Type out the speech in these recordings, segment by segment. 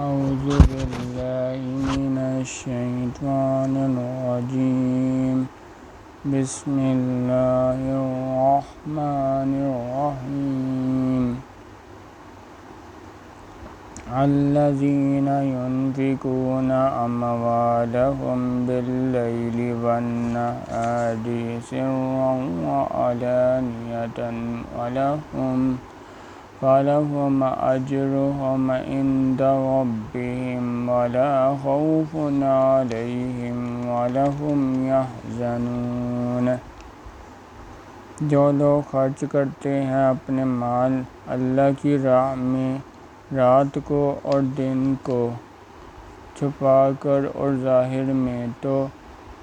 أعوذ بالله من الشيطان الرجيم بسم الله الرحمن الرحيم الذين ينفقون أموالهم بالليل والنهار سرا وعلانية فلهم أجرهم عند ربهم ولا خوف عليهم ولا هم يحزنون۔ جو لوگ خرچ کرتے ہیں اپنے مال اللہ کی راہ میں رات کو اور دن کو، چھپا کر اور ظاہر میں، تو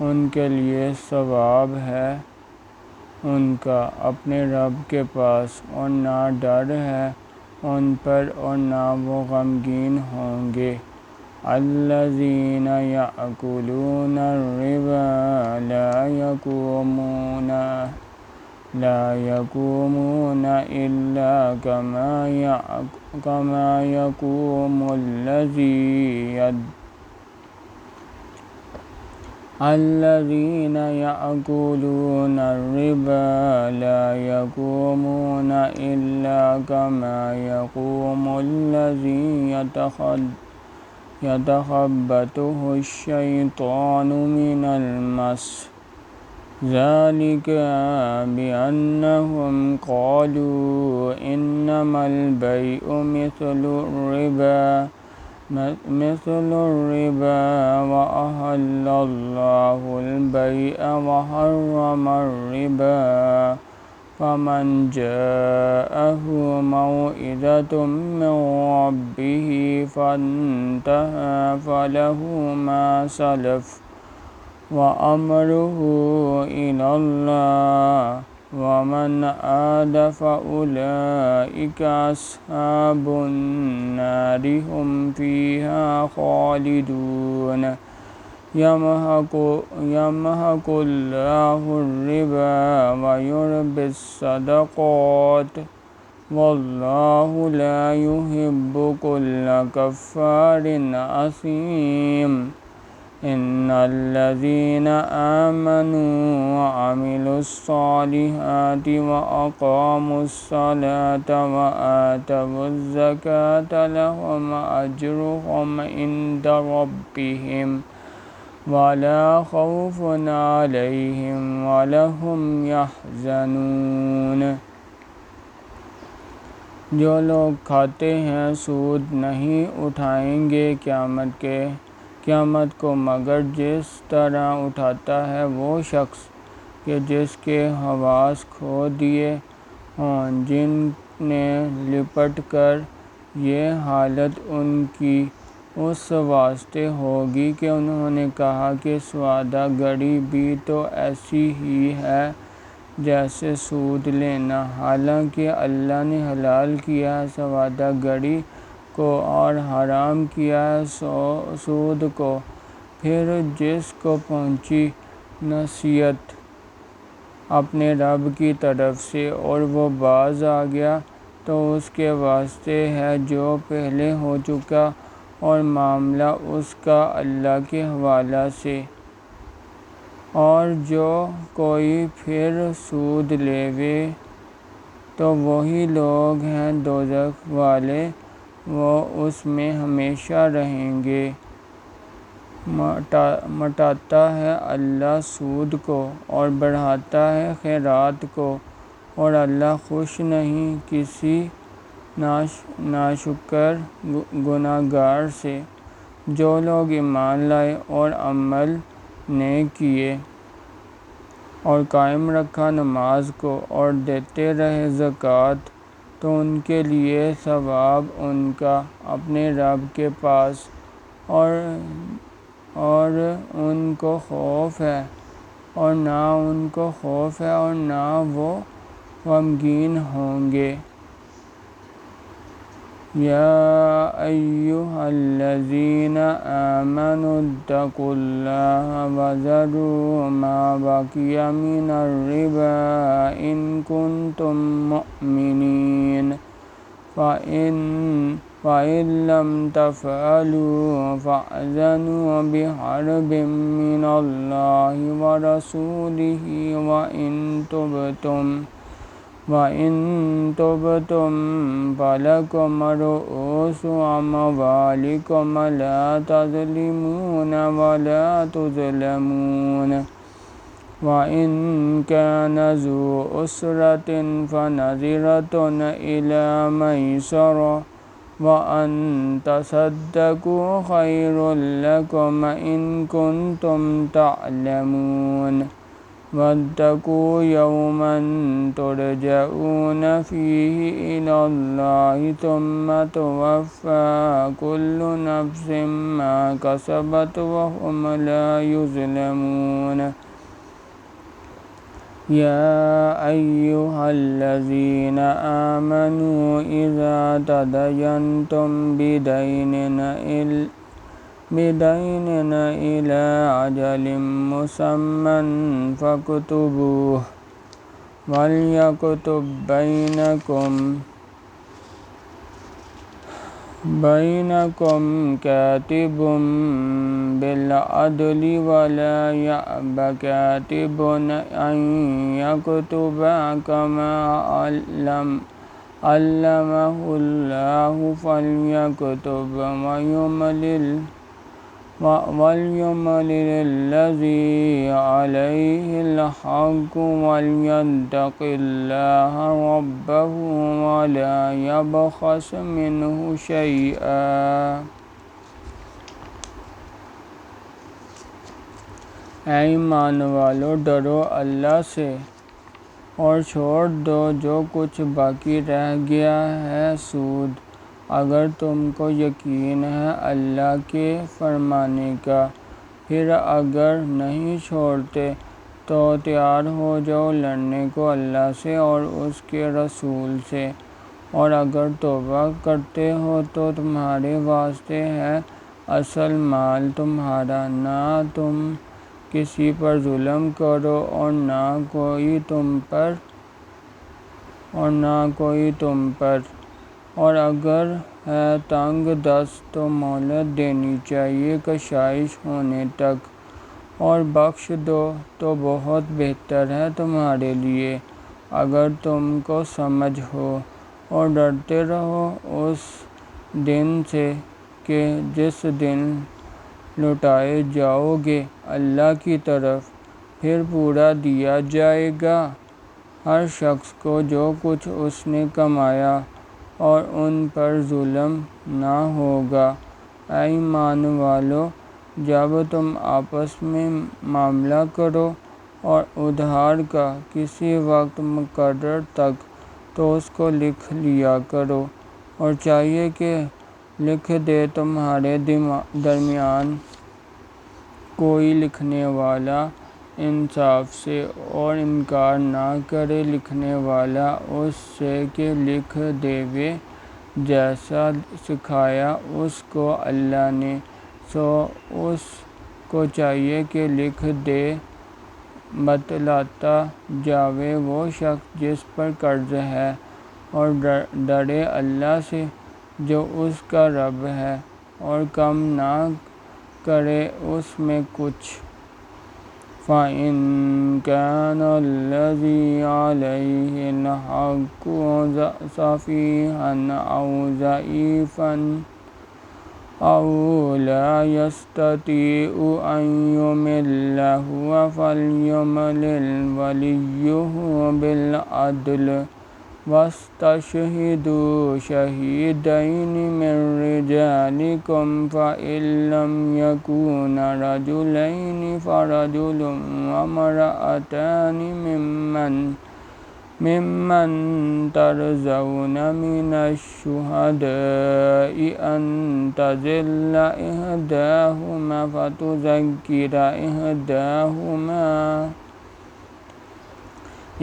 ان کے لیے ثواب ہے ان کا اپنے رب کے پاس، اور نہ ڈر ہے ان پر اور نہ وہ غمگین ہوں گے۔ الذین یأکلون الربا لا یقومون الا کما یقوم الذين يأكلون الربا لا يقومون إلا كما يقوم الذي يتخبطه الشيطان من المس، ذلك بأنهم قالوا إنما البيع مثل الربا وأحل الله البيع وحرم الربا، فمن جاءه موعظة من ربه فانتهى فله ما سلف وأمره إلى الله ومن عاد فأولئك أصحاب النار هم فيها خالدون۔ يمحق الله الربا ويربي الصدقات والله لا يحب كل كفار أثيم۔ إن الذين آمنوا وعملوا الصالحات وأقاموا الصلاة وآتوا الزكاة لهم أجرهم عند ربهم ولا خوف عليهم ولا هم يحزنون۔ جو لوگ کھاتے ہیں سود نہیں اٹھائیں گے قیامت کو مگر جس طرح اٹھاتا ہے وہ شخص کہ جس کے حواس کھو دیے ہوں، جن نے لپٹ کر یہ حالت ان کی اس واسطے ہوگی کہ انہوں نے کہا کہ سودہ گری بھی تو ایسی ہی ہے جیسے سود لینا، حالانکہ اللہ نے حلال کیا ہے سودہ گری کو اور حرام کیا ہے سود کو۔ پھر جس کو پہنچی نصیحت اپنے رب کی طرف سے اور وہ باز آ گیا تو اس کے واسطے ہے جو پہلے ہو چکا اور معاملہ اس کا اللہ کے حوالے سے، اور جو کوئی پھر سود لیوے تو وہی لوگ ہیں دوزخ والے، وہ اس میں ہمیشہ رہیں گے۔ مٹاتا ہے اللہ سود کو اور بڑھاتا ہے خیرات کو، اور اللہ خوش نہیں کسی ناشکر گناہگار سے۔ جو لوگ ایمان لائے اور عمل نیک کیے اور قائم رکھا نماز کو اور دیتے رہے زکوٰۃ، تو ان کے لیے ثواب ان کا اپنے رب کے پاس، اور ان کو خوف ہے اور نہ وہ غمگین ہوں گے۔ یا ایھا الذین آمنوا اتقوا اللہ وذروا ما بقی من الربا ان کنتم مؤمنین، فَإِن لَّمْ تَفْعَلُوا فَأْذَنُوا بِحَرْبٍ مِّنَ اللَّهِ وَرَسُولِهِ وَإِن تُبْتُمْ فَلَكُمْ رُءُوسُ أَمْوَالِكُمْ لَا تَظْلِمُونَ وَلَا تُظْلَمُونَ وَإِن كَانَ ذُو عُسْرَةٍ فَنَظِرَةٌ إِلَىٰ مَيْسَرَةٍ وَأَن تَصَدَّقُوا خَيْرٌ لَّكُمْ إِن كُنتُمْ تَعْلَمُونَ وَاتَّقُوا يَوْمًا تُرْجَعُونَ فِيهِ إِلَى اللَّهِ ثُمَّ تُوَفَّىٰ كُلُّ نَفْسٍ مَّا كَسَبَتْ وَهُمْ لَا يُظْلَمُونَ يَا أَيُّهَا الَّذِينَ آمَنُوا إِذَا تَدَايَنتُم بِدَيْنٍ إِلَىٰ أَجَلٍ مُّسَمًّى فَاكْتُبُوهُ وَلْيَكْتُب بَيْنَكُمْ كَاتِبٌ بِالْعَدْلِ وَلَا يَأْبَ كَاتِبٌ أَن يَكْتُبَ كَمَا عَلَّمَهُ اللَّهُ فَلْيَكْتُبْ وَلْيُمْلِلِ الَّذِي عَلَيْهِ الْحَقُّ وَلْيَتَّقِ اللَّهَ رَبَّهُ وَلَا يَبْخَسْ مِنْهُ شَيْئًا۔ اے ایمان والو، ڈرو اللہ سے اور چھوڑ دو جو کچھ باقی رہ گیا ہے سود، اگر تم کو یقین ہے اللہ کے فرمانے کا۔ پھر اگر نہیں چھوڑتے تو تیار ہو جاؤ لڑنے کو اللہ سے اور اس کے رسول سے، اور اگر توبہ کرتے ہو تو تمہارے واسطے ہے اصل مال تمہارا، نہ تم کسی پر ظلم کرو اور نہ کوئی تم پر، اور اگر ہے تنگ دست تو مہلت دینی چاہیے کشائش ہونے تک، اور بخش دو تو بہت بہتر ہے تمہارے لیے اگر تم کو سمجھ ہو، اور ڈرتے رہو اس دن سے کہ جس دن لوٹائے جاؤ گے اللہ کی طرف، پھر پورا دیا جائے گا ہر شخص کو جو کچھ اس نے کمایا، اور ان پر ظلم نہ ہوگا۔ اے ایمان والو، جب تم آپس میں معاملہ کرو اور ادھار کا کسی وقت مقرر تک، تو اس کو لکھ لیا کرو، اور چاہیے کہ لکھ دے تمہارے درمیان کوئی لکھنے والا انصاف سے، اور انکار نہ کرے لکھنے والا اس سے کہ لکھ دے جیسا سکھایا اس کو اللہ نے، سو اس کو چاہیے کہ لکھ دے۔ بتلاتا جاوے وہ شخص جس پر قرض ہے، اور ڈرے اللہ سے جو اس کا رب ہے، اور کم نہ کرے اس میں کچھ۔ فَإِن كَانَ الَّذِي عَلَيْهِ الْحَقُّ سَفِيهًا أَوْ ضَعِيفًا أَوْ لَا يَسْتَطِيعُ أَن يُمِلَّ هُوَ فَلْيُمْلِلْ وَلِيُّهُ بِالْعَدْلِ وَاسْتَشْهِدُوا شَهِيدَيْنِ مِن رِّجَالِكُمْ فَإِن لَّمْ يَكُونَا رَجُلَيْنِ فَرَجُلٌ وَامْرَأَتَانِ مِمَّن تَرْضَوْنَ مِنَ الشُّهَدَاءِ أَن تَضِلَّ إِحْدَاهُمَا فَتُذَكِّرَ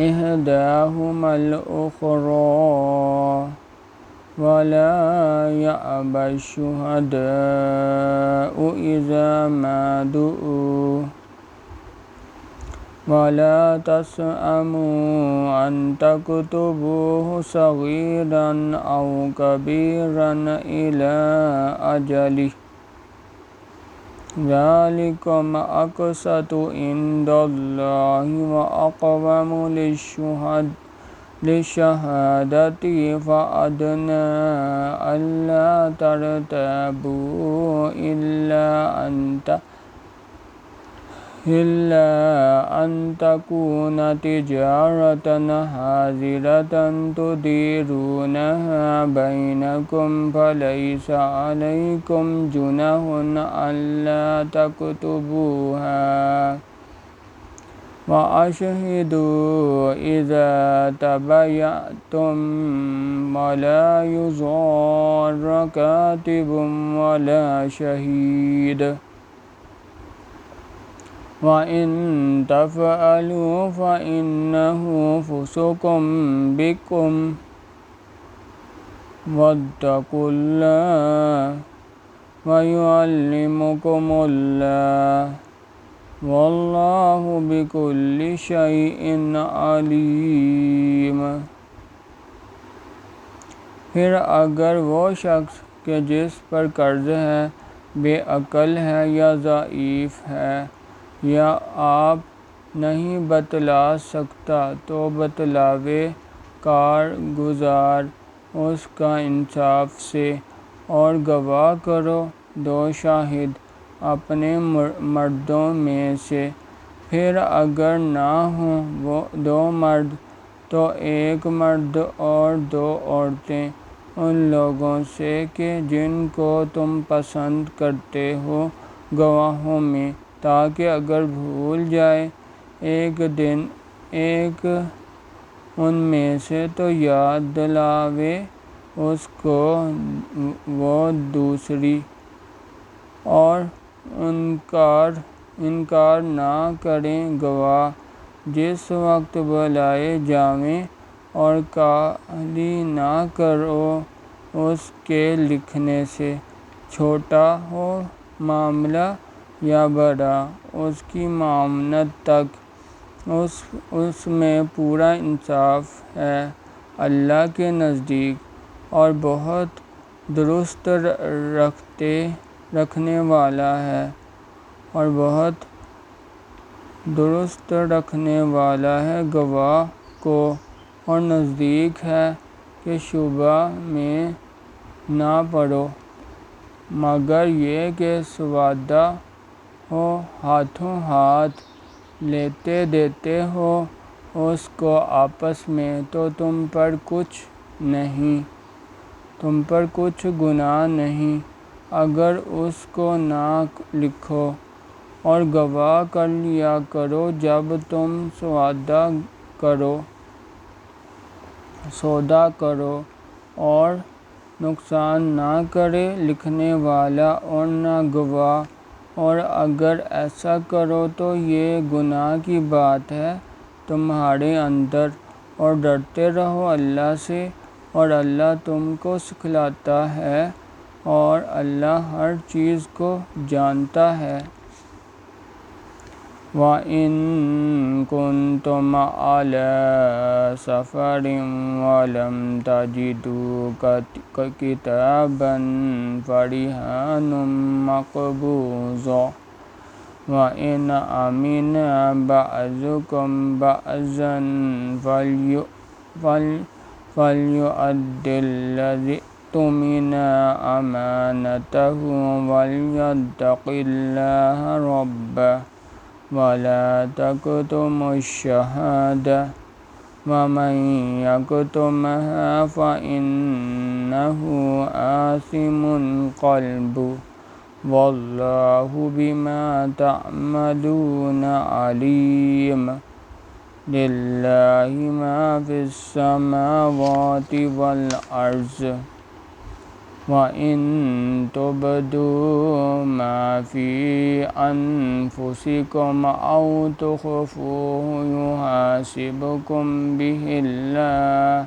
إِحْدَاهُمَا الْأُخْرَىٰ وَلَا يَأْبَ الشُّهَدَاءُ إِذَا مَا دُعُوا ولا تسأموا أن تكتبوه صغيرا أو كبيرا إلى أجله ذلكم أقسط عند الله وأقوم للشهادة فأدنى ألا ترتابوا إلا أن تكون تجارة حاضرة تديرونها بينكم فليس عليكم جناح ألا تكتبوها وأشهدوا إذا تبايعتم ولا يضار كاتب ولا شهيد وإن تفعلوا فإنه فسوق بكم واتقوا الله ويعلمكم الله واللہ بکل شیء علیم۔ پھر اگر وہ شخص کہ جس پر قرض ہے بے عقل ہے یا ضعیف ہے یا آپ نہیں بتلا سکتا تو بتلاوے کارگزار اس کا انصاف سے، اور گواہ کرو 2 شاہد اپنے مردوں میں سے، پھر اگر نہ ہوں وہ 2 مرد تو 1 مرد اور 2 عورتیں ان لوگوں سے کہ جن کو تم پسند کرتے ہو گواہوں میں، تاکہ اگر بھول جائے ایک دن ایک ان میں سے تو یاد دلاوے اس کو وہ دوسری، اور انکار نہ کریں گواہ جس وقت بلائے جائیں، اور کاہلی نہ کرو اس کے لکھنے سے، چھوٹا ہو معاملہ یا بڑا، اس کی معاونت تک اس میں پورا انصاف ہے اللہ کے نزدیک، اور بہت درست رکھنے والا ہے، اور بہت درست رکھنے والا ہے گواہ کو، اور نزدیک ہے کہ شبہ میں نہ پڑو، مگر یہ کہ سودا ہو ہاتھوں ہاتھ لیتے دیتے ہو اس کو آپس میں، تو تم پر کچھ گناہ نہیں اگر اس کو نہ لکھو، اور گواہ کر لیا کرو جب تم سودا کرو، اور نقصان نہ کرے لکھنے والا اور نہ گواہ، اور اگر ایسا کرو تو یہ گناہ کی بات ہے تمہارے اندر، اور ڈرتے رہو اللہ سے، اور اللہ تم کو سکھلاتا ہے، اور اللہ ہر چیز کو جانتا ہے۔ وَإِن كُنتُمْ عَلَىٰ سَفَرٍ وَلَمْ تَجِدُوا كَاتِبًا فَرِهَانٌ مَّقْبُوضَةٌ وَإِنْ أَمِنَ بَعْضُكُمْ بَعْضًا فَلْيُؤَدِّ الَّذِي اؤْتُمِنَ أَمَانَتَهُ وَلْيَتَّقِ اللَّهَ رَبَّهُ وَلَا تَكْتُمُوا الشَّهَادَةَ وَمَن يَكْتُمْهَا فَإِنَّهُ آثِمٌ قَلْبُهُ وَاللَّهُ بِمَا تَعْمَلُونَ عَلِيمٌ۔ لِلَّهِ مَا فِي السَّمَاوَاتِ وَالْأَرْضِ وَإِن تُبْدُوا مَا فِي أَنفُسِكُمْ أَوْ تُخْفُوهُ يُحَاسِبْكُم بِهِ اللَّهُ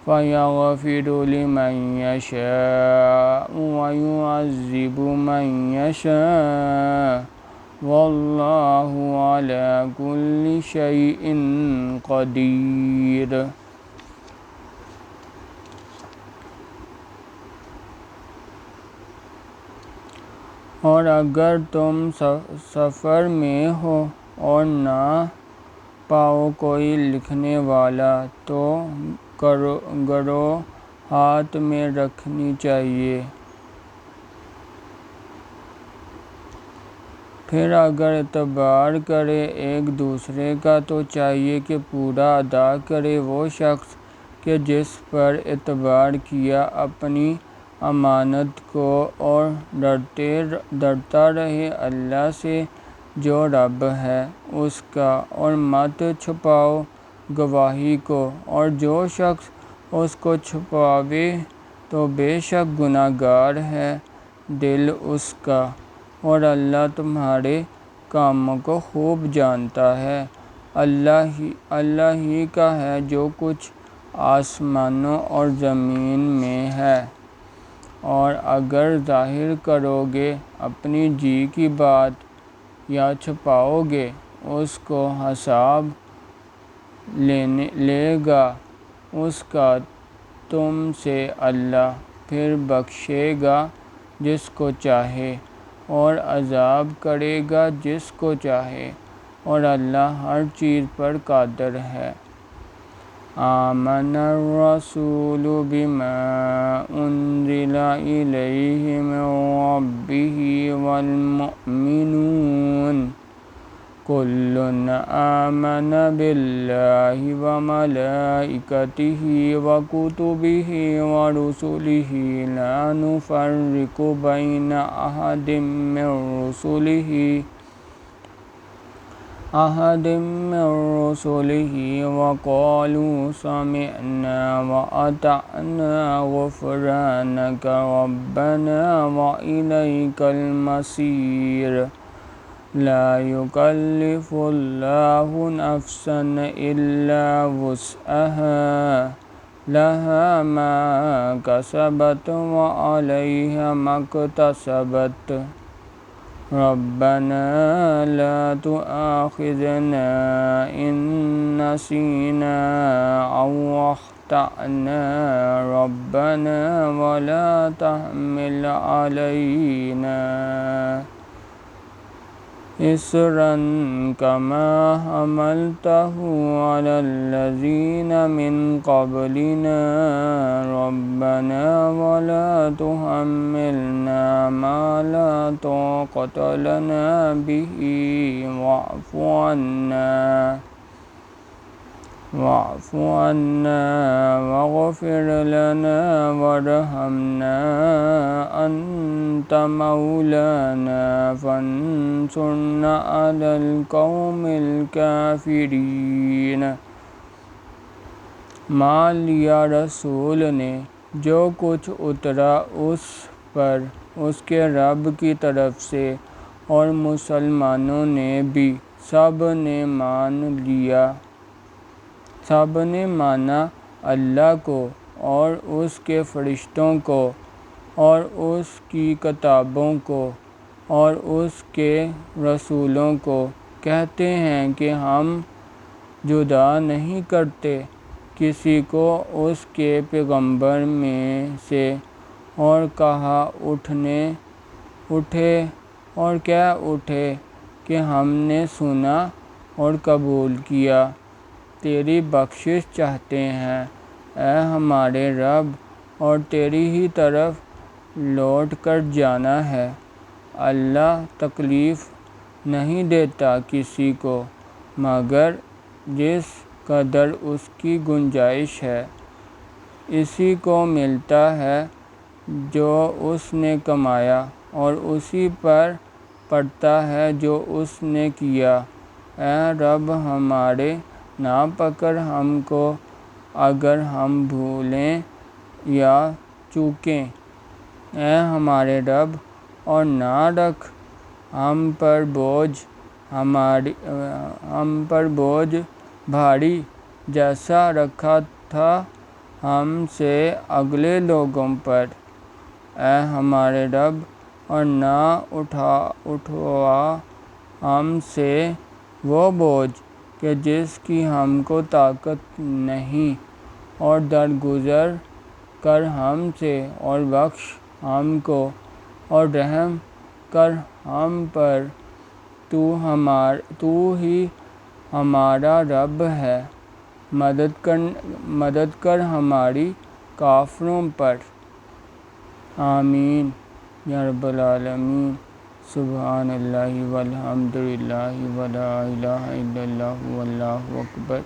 فَيَغْفِرُ لِمَن يَشَاءُ وَيُعَذِّبُ مَن يَشَاءُ واللہ علی کل شیء قدیر۔ اور اگر تم سفر میں ہو اور نہ پاؤ کوئی لکھنے والا تو گرو ہاتھ میں رکھنی چاہیے۔ پھر اگر اعتبار کرے ایک دوسرے کا تو چاہیے کہ پورا ادا کرے وہ شخص کہ جس پر اعتبار کیا اپنی امانت کو، اور ڈرتا رہے اللہ سے جو رب ہے اس کا، اور مت چھپاؤ گواہی کو، اور جو شخص اس کو چھپاوے تو بے شک گناہ گار ہے دل اس کا، اور اللہ تمہارے کاموں کو خوب جانتا ہے۔ اللہ ہی کا ہے جو کچھ آسمانوں اور زمین میں ہے، اور اگر ظاہر کرو گے اپنی جی کی بات یا چھپاؤ گے اس کو حساب لے گا اس کا تم سے اللہ، پھر بخشے گا جس کو چاہے اور عذاب کرے گا جس کو چاہے، اور اللہ ہر چیز پر قادر ہے۔ آمن الرسول بما انزل الیہ من ربہ والمؤمنون کل آمن باللہ وملائکتہ وکتبہ ورسلہ لا نفرق بین احد من رسلہ وقالوا سمعنا وأطعنا غفرانک ربنا وإلیک المصیر۔ لا یکلف اللہ نفسا الا وسعها لها ما کسبت وعلیہا ما اکتسبت۔ ربنا لا تؤاخذنا ان نسینا او اخطأنا ربنا ولا تحمل علینا اصرا كما حملته على الذين من قبلنا ربنا ولا تحملنا ما لا طاقة لنا به واعف عنا واغفر لنا وارحمنا أنت مولانا فانصرنا على القوم الكافرين۔ مان لیا رسول نے جو کچھ اترا اس پر اس کے رب کی طرف سے، اور مسلمانوں نے بھی سب نے مانا اللہ کو اور اس کے فرشتوں کو اور اس کی کتابوں کو اور اس کے رسولوں کو، کہتے ہیں کہ ہم جدا نہیں کرتے کسی کو اس کے پیغمبر میں سے، اور کہہ اٹھے کہ ہم نے سنا اور قبول کیا، تیری بخشش چاہتے ہیں اے ہمارے رب، اور تیری ہی طرف لوٹ کر جانا ہے۔ اللہ تکلیف نہیں دیتا کسی کو مگر جس قدر اس کی گنجائش ہے، اسی کو ملتا ہے جو اس نے کمایا، اور اسی پر پڑتا ہے جو اس نے کیا۔ اے رب ہمارے نہ پکڑ ہم کو اگر ہم بھولیں یا چوکیں، اے ہمارے رب، اور نہ رکھ ہم پر بوجھ بھاری جیسا رکھا تھا ہم سے اگلے لوگوں پر، اے ہمارے رب، اور نہ اٹھوا ہم سے وہ بوجھ کہ جس کی ہم کو طاقت نہیں، اور درگزر کر ہم سے اور بخش ہم کو اور رحم کر ہم پر، تو ہی ہمارا رب ہے، مدد کر ہماری کافروں پر۔ آمین یا رب العالمین۔ سبحان اللہ والحمد للہ ولا الہ الا اللہ واللہ اکبر۔